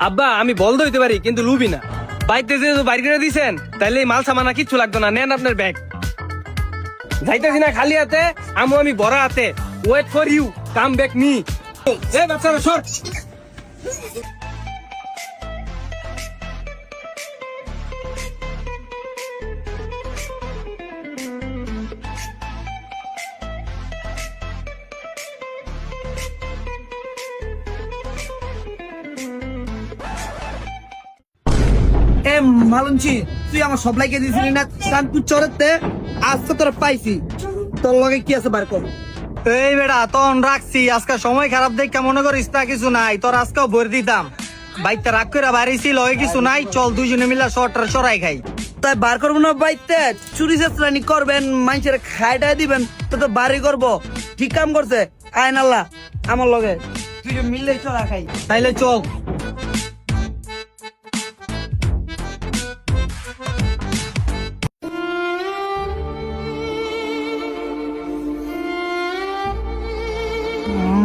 আব্বা আমি বলদ হইতে পারি কিন্তু লুবি না। বাইতে যেহেতু বাইর করে দিছেন তাইলে এই মাল সামানা কিচ্ছু লাগতো না, নেন আপনার ব্যাগ। যাইতেছি না খালি হাতে, আমি বড় হাতে। Wait for you, come back me. এ বাচ্চারা সর। এ মালঞ্চি, তুই আমার সব লাইকে দিছিলি না কানপুর চরেতে, আজকে তোরা পাইছি। তোর লগে কি আছে বার কর। এই বেটা তখন রাখছি, আজকে সময় খারাপ দেখে মনে করিস না কিছু নাই, তোর আজকেও ভরে দিতাম। বাইতে রাগ করে বাড়িছি, লগে কিছু নাই, চল দুজনে মিলে শর্টার সরাই খাই। তাই বার করবো না বাইতে, চুরি চেষ্টানি করবেন, মানুষের খাইটা দিবেন, তো তো বাড়ি করবো। ঠিক কাম করছে। আইন আল্লাহ আমার লগে তুই মিললে চলা খাই। তাইলে চল।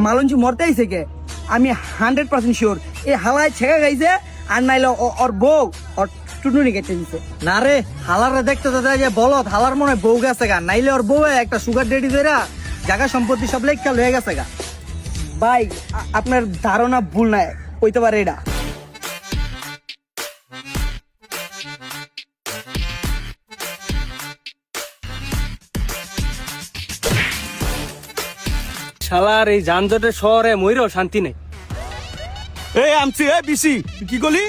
মালঞ্চি মরতে আইছে কে? আমি 100% শিওর এই হালায় ছেঁকা গাইছে, আর নাইলে ওর বউ ওর টুটুনি কেটে দিছে। না রে, হালারে দেখতে তো যে বলত, হালার মনে হয় বউ গেছে গা, নাইলে ওর বউ একটা সুগার ডেডি ধরা জায়গা সম্পত্তি সব লেখা লয়ে গেছে গা। ভাই আপনার ধারণা ভুল নাই, হইতে পারে এটা। শালার এই যানজটের শহরে ময়ূরও শান্তি নেই। এই আমছি এ বিসি, কি করলি?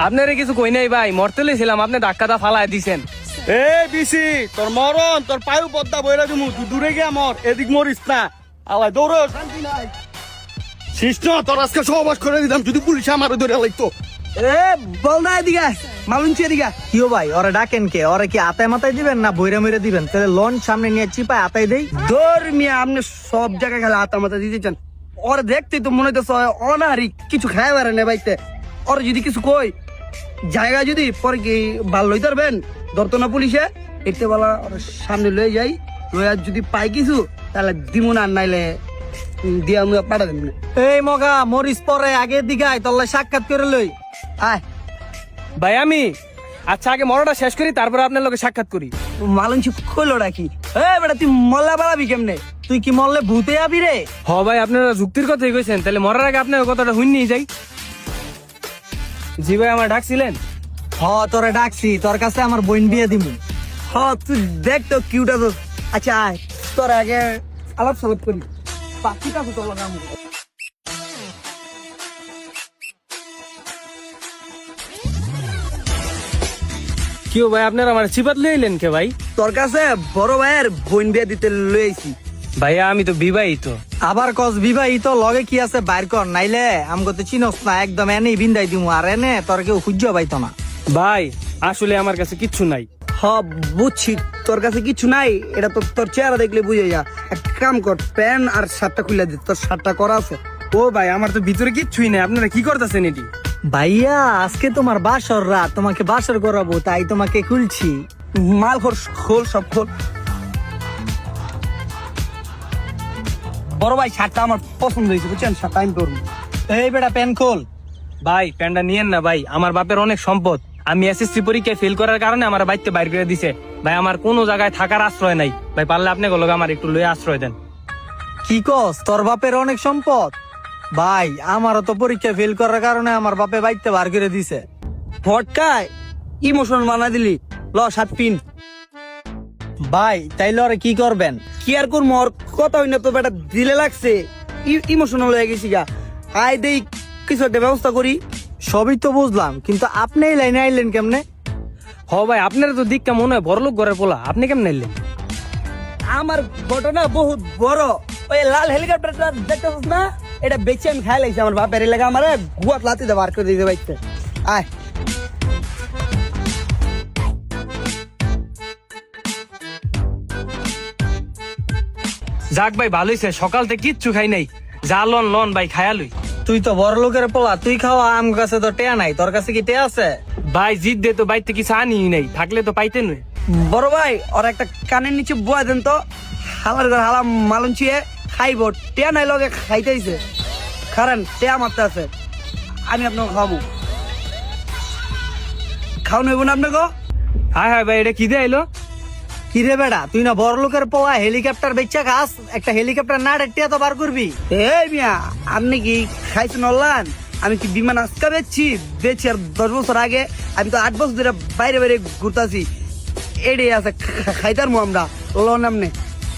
আপনারে কিছু কই নাই ভাই, মরতে ছিলাম, আপনি ধাক্কাটা ফালায় দিছেন। এ বিসি, তোর মরণ, তোর পায়ু পদ্মা বইরা দিমু, তুই দূরে গিয়া মর, এদিক মরিস না। আলাই দৌড়, শান্তি নাই। শিষ্ট তোর আজকে সহবাস করে দিতাম যদি পুলিশে আমার ধরে লাইতো। এ বল না এদিকে, মালঞ্চি এদিকে। কিও ভাই, ওরে ডাকেন কে? ওরে কি আতায় মাথায় দিবেন না বইরা মইরা দিবেন? তাহলে লন সামনে নিয়ে চিপায় আতায় দেই। ধর্মিয়া আপনি সব জায়গায় খেলে হাতা মাথা দিতে চান। ওর দেখতে তো মনে হইতেছে অনাহারি, কিছু খাই পারে না বাইতে। ওর যদি কিছু কই জায়গা যদি পরে কি ভাল লইতে পারবেন, ধরতো না পুলিশে। দেখতে বলা ওর সামনে লয়ে যাই, লইয়া যদি পাই কিছু তাহলে দিমু না, নাইলে দিয়া আমি পাঠা দেব না। এই মগা মরিস পরে আগের দিকে আয়, তোর লাই সাক্ষাৎ করে লই আয়। ভাই আমি আচ্ছা আগে মরটা শেষ করি, তারপর আপনার লোকে সাক্ষাৎ করি। মালঞ্চি কইলো নাকি? এ বেটা তুই মল্লা বাড়াবি কেমনে? তুই কি মরলে ভূতে আবি রে? হ ভাই আপনারা যুক্তির কথাই কইছেন, তাহলে মরার আগে আপনার কথাটা শুনিয়ে যাই। জি ভাই আমার ডাকছিলেন? হ তোরে ডাকছি, তোর কাছে আমার বোন বিয়ে দিমু। হ তুই দেখ তো কিউটা তো। আচ্ছা আয়, তোর আগে আলাপ সালাপ করি। পাখিটা তো তোর লাগাম। কিও ভাই আপনারা আমার চিপাত লইলেন কে ভাই? তোর কাছে বড় ভাইয়ের বোন বিয়ে দিতে লইছি। ভাইয়া আমি তো বিবাহিত। আবার কস বিবাহিত, লগে কি আছে বাইর কর, নাইলে আমগো তো চিনস না, একদম এনেই বিন্দাই দিমু। আর এনে তোর কেউ সহ্য পাইতো না। ভাই আসলে আমার কাছে কিচ্ছু নাই। হ বুঝছি তোর কাছে কিছু নাই, এটা তো তোর চেহারা দেখলে বুঝে যা। এক কাম কর, প্যান্ট আর শার্টটা খুলে দে, তোর শার্টটা করা আছে। ও ভাই আমার তো ভিতরে কিচ্ছুই নেই, আপনারা কি করতেছেন এটি? ভাইয়া আজকে তোমার বাসর রাত, তোমাকে বাসর করাবো তাই তোমাকে খুলছি। মাল খোল, খোল সব খোল। বড় ভাই শার্টটা আমার পছন্দ হয়েছে, বুঝছেন? শার্টটা আমি করবো। এই বেটা প্যান খোল। ভাই প্যান্টটা নিয়েন না ভাই, আমার বাপের অনেক সম্পদ। আমি এসএসসি পরীক্ষায় ফেল করার কারণে আমার বাইতে বাইর করে দিছে। ভাই আমার কোনো জায়গায় থাকার আশ্রয় নাই। ভাই পারলে আপনি গেল আমার একটু লয়ে আশ্রয় দেন। কি কস তোর বাপের অনেক সম্পদ? ভাই আমারও তো পরীক্ষা ফেল করার কারণে আমার বাপে বাইতে বার করে দিছে। ফটকায় ইমোশন বানা দিলি, ল শার্ট পিন। ভাই তাইলে ওরে কি করবেন? কি আর করবো, ওর কথা হই না তো বেটা, দিলে লাগছে ইমোশনাল হয়ে গেছি গা। আয় দেই কিছু একটা ব্যবস্থা করি। সবই তো বুঝলাম, কিন্তু আপনি এই লাইনে আইলেন কেমনে? হ ভাই আপনার তো দিকটা মনে হয় বড়লোক ঘরের পোলা, আপনি কেমন নিলেন? আমার ঘটনা বহুত বড়। ওই লাল হেলিকপ্টারটা দেখতেছিস না, এটা বেচে আমি খাই লাগছে। আমার বাপের এলাকা আমার গুয়াত লাতিতে বার করে দিতে বাইতে। আয় যাক ভাই ভালো হয়েছে, সকাল থেকে কিচ্ছু খাই নাই। যা লন লন ভাই খায়ালুই। তুই তো বড় লোকের পোলা, তুই খাওয়া, আম কাছে তো টেয়া নাই, তোর কাছে কি টেয়া আছে? ভাই জিদ দে তো বাইতে কিছু আনি নাই, থাকলে তো পাইতেন। বড় ভাই ওর একটা কানের নিচে বুয়া দেন তো, হালার ঘর হালা মালন ছিয়ে খাইব। টেয়া নাই লগে খাইতেইছে, কারণ টেয়া মারতে আছে। আমি আপনাকে খাবো। খাওয়ান হইব না আপনাকে? হায় হায় ভাই, এটা কি দিয়ে আইলো? কি রে বেড়া, তুই না বড় লোকের পোলা, হেলিকপ্টার বেচা খাস, একটা হেলিকপ্টার না ডেটিয়া তো বার করবি? এই মিয়া, আপনি কি খাইছেন অনলাইন? আমি কি বিমান আজকা বেচছি আর 10 বছর আগে আমি তো 8 বছর ধরে বাইরে বাইরে ঘুরতাছি। এডে আছে খাইতার মো আমরা লোন আমনে।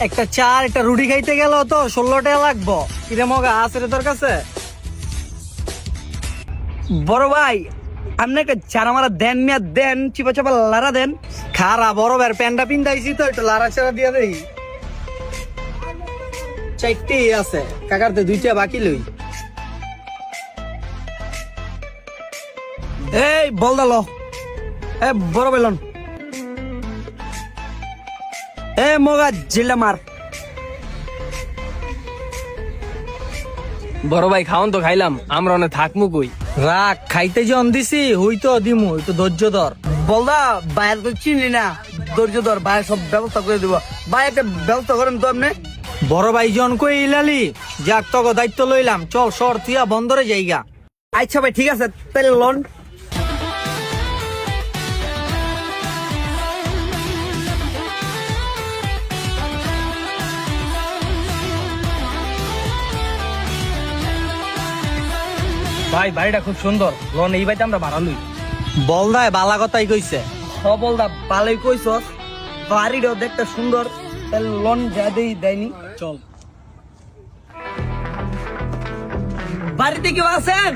একটা চার একটা রুটি খাইতে গেল তো 16 টাকা লাগবো। কিরে মগা, আছে রে তোর কাছে? বড় ভাই, আপনি একটা চারা মারা দেন মিয়া, দেন চিপা চাপা লারা দেন। খারা বড় ভাইয়ের প্যান্ডা পিন্দাইছি তো একটু লাড়া চাড়া দিয়ে দেই। চারটেই আছে কাকার, তো 2টা বাকি লই। এই বলদালো, এ বড় বেলন, এ মগা জিল্লা মার। বড় ভাই খাওন তো খাইলাম, আমরা অনেক থাকমু কই? রাখ, খাইতে যে দিছি হই তো দিমু, একটু ধৈর্য ধর। বলদা বাইরে তো চিনলি না, ধৈর্য ধর, বাইরে সব ব্যবস্থা করে দিব। ভাই একটা ব্যবস্থা করেন তো আপনি। বড় ভাই জন কই ইলালি, যাক তোকে দায়িত্ব লইলাম, চল সর থিয়া বন্দরে যাইগা। আচ্ছা ভাই ঠিক আছে, তাহলে লোন। ভাই বাড়িটা খুব সুন্দর, লোন এই বাড়িতে আমরা ভাড়া লই। বলদায় বালা কথাই কইছে। বলদা ভালোই কইছ, বাড়িটাও দেখতে সুন্দর, তাহলে লোন যা দেই দেয়নি। চল। বাড়িতে কেউ আছেন?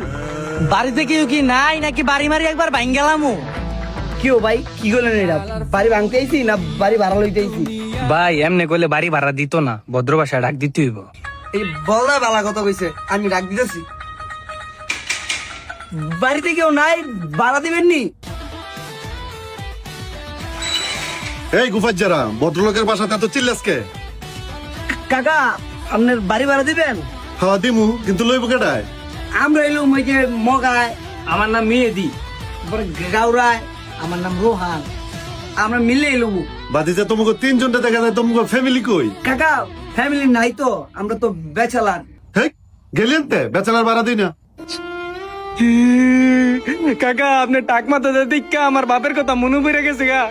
বাড়িতে কেউ কি নাই নাকি বাড়ি মারি একবার ভাঙ গেলামু? কেউ ভাই কি করলেন? এটা বাড়ি ভাঙতে আইছি না বাড়ি ভাড়া লইতে আইছি? ভাই এমনি কইলে বাড়ি ভাড়া দিত না, ভদ্র ভাষায় ডাক দিতে হইব। এই বলদা বালা কথা কইছে, আমি ডাক দিতেছি। বাড়িতে কেউ নাই, ভাড়া দিবেন নি? এই গুফাজ্জারা, ভদ্রলোকের বাসাতে এত চিল্লাসকে? কাকা আপনার বাড়ি ভাড়া দিবেন? খাওয়া দিমু, কিন্তু লইব কেটায়? আমরা এলুম ওই যে মগায়, আমার নাম মেহেদি। তারপরে গাউরায়, আমার নাম রোহান, আমরা মিলে এলুম। বাদিজা তোমাকে 3 জনটা দেখা যায়, তোমাকে ফ্যামিলি কই? কাকা ফ্যামিলি নাই তো, আমরা তো বেচালার। হেই, গেলেন তে বেচালার ভাড়া দিই না। কাকা আপনি টাক মাথা দেখা আমার বাপের কথা মনে পড়ে গেছে গা।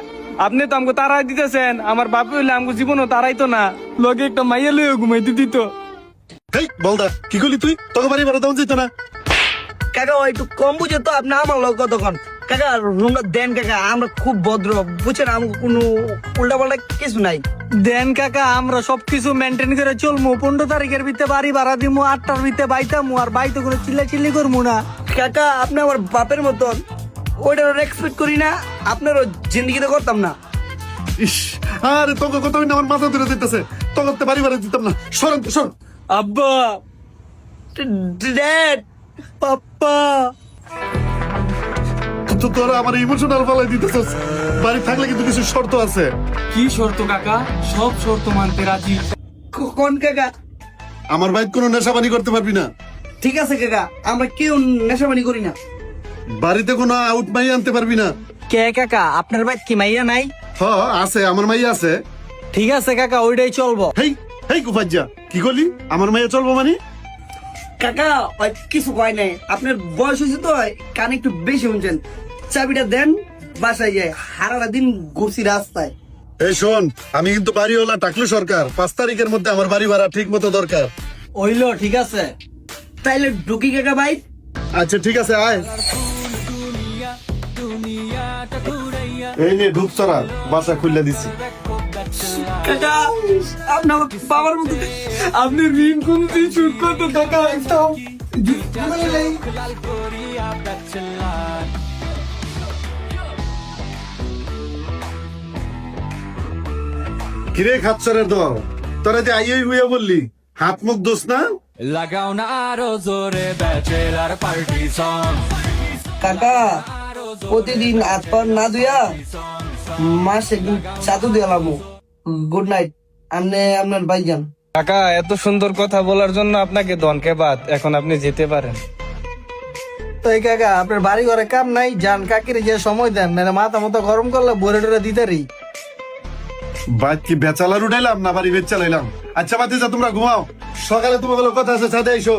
আপনি তো আমাকে তারাই দিতেছেন, আমার বাপ হইলে আমাকে জীবনও তারাই তো না, লগে একটা মাইয়া লইয়া ঘুমাইতে দিত। হেই বলদা, কি করলি তুই? তোকে বাড়ি ভাড়া দেওয়া যেত না? কাকা ও একটু কম বুঝে তো, আপনি আমার লোক কতক্ষণ। কাকা রুমটা দেন কাকা, আমরা খুব ভদ্র বুঝছেন, আমাকে কোনো উল্টা পাল্টা কিছু নাই। দেন কাকা, আমরা সবকিছু মেনটেন করে চলমু। 15 তারিখের ভিতরে বাড়ি ভাড়া দিমু, 8টার ভিতরে বাইতামু, আর বাইতে কোনো চিল্লা চিল্লি করবো না। কাকা আপনি আমার বাপের মতন, ওইটার এক্সপেক্ট করি না, আপনারও জিন্দগিতে করতাম না। ইস, আরে তোকে কত আমার মাথা ধরে দিতেছে, তোকে তো বাড়ি ভাড়া দিতাম না। সরেন তো, সর। আব্বা ড্যাড, পাপ্পা, তোরা আমার ইমোশনাল ফালাই দিতেছস। বাড়ি থাকলে কিন্তু কিছু শর্ত আছে। কি শর্ত কাকা? সব শর্ত মানতে রাজি। কোন কাকা? আমার বাইক কোনো নেশাবানি করতে পারবি না। ঠিক আছে কাকা, আমরা কেউ নেশাবানি করি না। বাড়িতে কোনো আউট মাই আনতে পারবি না। কে কাকা, আপনার বাইক কি মাইয়া নাই? হ আছে, আমার মাইয়া আছে। ঠিক আছে কাকা, ওইটাই চলবো। হেই হেই গুফাজ্জা, কি করলি? আমার মাইয়া চলবো মানে? কাকা ওই কিছু কয় নাই, আপনার বয়স হয়েছে তো, কানে একটু বেশি শুনছেন। চাবিটা দেন, বাসায় যায়। হারাটা দিন ঘুরছি রাস্তায়। এই শোন, আমি কিন্তু বাড়িওয়ালা টাকলু সরকার। 5 তারিখের মধ্যে আমার বাড়ি ভাড়া ঠিক মতো দরকার। ওইলো ঠিক আছে। তাইলে ঢুকি কাকা ভাই। আচ্ছা ঠিক আছে, আয়। এই নে ঢুক, চড়া বাসা খুলে দিছি। কাকা আপনি আমার বাবার মতো। আপনি ঋণ কোনদিন শোধ করতে টাকা একদম। কিরে খাচ্ছরের দল, তোরা যে আইয়ে হইয়া বললি, হাত মুখ দোষ না? লাগাও না আরো জোরে ব্যাচেলার পার্টি সং। কাকা প্রতিদিন হাত পা না ধুয়া মাসে চাদু দিলাম। গুড নাইট, আপনি আপনার ভাই যান। কাকা এত সুন্দর কথা বলার জন্য আপনাকে ধন্যবাদ, এখন আপনি যেতে পারেন। তো এই কাকা, আপনার বাড়ি ঘরে কাম নাই, যান কাকিরে যে সময় দেন, না মাথা মতো গরম করলে বরে টরে দিতারি। বাইক কি বেচালার উঠাইলাম না বাড়ি বেচ চালাইলাম? আচ্ছা বাতি যা, তোমরা ঘুমাও, সকালে তোমার কথা আছে, ছাদে আইসো।